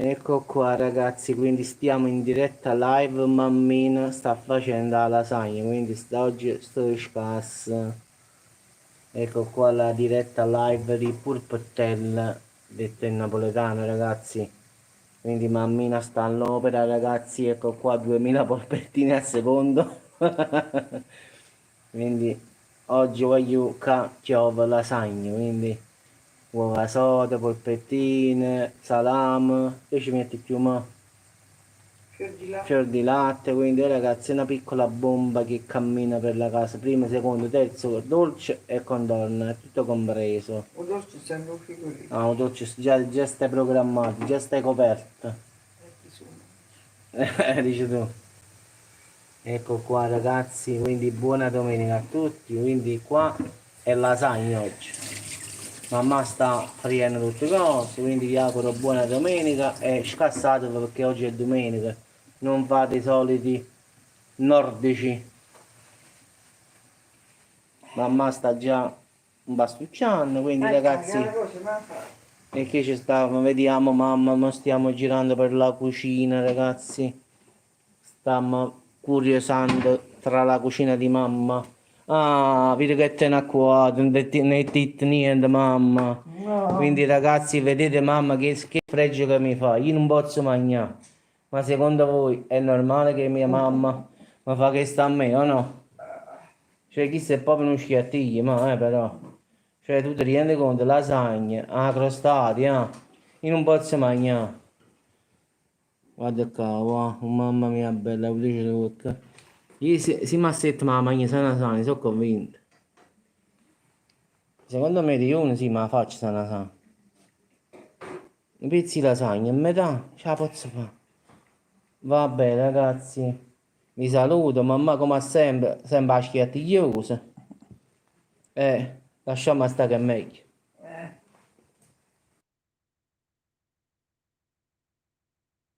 Ecco qua ragazzi, quindi stiamo in diretta live, mammina sta facendo la lasagna, quindi oggi sto scasso. Ecco qua la diretta live di Purpettel, detto in napoletano ragazzi. Quindi mammina sta all'opera ragazzi, ecco qua 2000 polpettine al secondo. Quindi oggi voglio chiove lasagna, quindi uova sode, polpettine, salame, e ci metti più fior di latte, quindi ragazzi è una piccola bomba che cammina per la casa, primo, secondo, terzo, dolce e contorno, è tutto compreso. Un dolce sempre un frigorifero. Ah, un dolce già stai programmato, già stai coperto. Dici tu. Ecco qua ragazzi, quindi buona domenica a tutti, quindi qua è lasagna oggi. Mamma sta friendo tutte le cose, quindi vi auguro buona domenica e scassatevi perché oggi è domenica, non fate i soliti nordici. Mamma sta già bastucciando, quindi ragazzi, e che ci sta, vediamo mamma, ma stiamo girando per la cucina ragazzi, stiamo curiosando tra la cucina di mamma. Ah, vedo che te ne qua, non ti niente mamma. No. Quindi ragazzi, vedete mamma che fregio che mi fa, io non posso mangiare. Ma secondo voi è normale che mia mamma mi fa che sta a me o no? Cioè, chi è proprio uno schiattiglio, ma però. Cioè, tu ti rendi conto, lasagna, crostati, io non posso mangiare. Guarda qua, wow, mamma mia bella, pulisce tutto. Io se mi assetto ma la mangia sana sana, sono convinto. Secondo me di uno sì, ma la faccio sana sana. Un pezzo di lasagna, a metà, ce la posso fare. Vabbè ragazzi, vi saluto, mamma come sempre, sempre a schiattigliosa. Lasciamo stare che è meglio.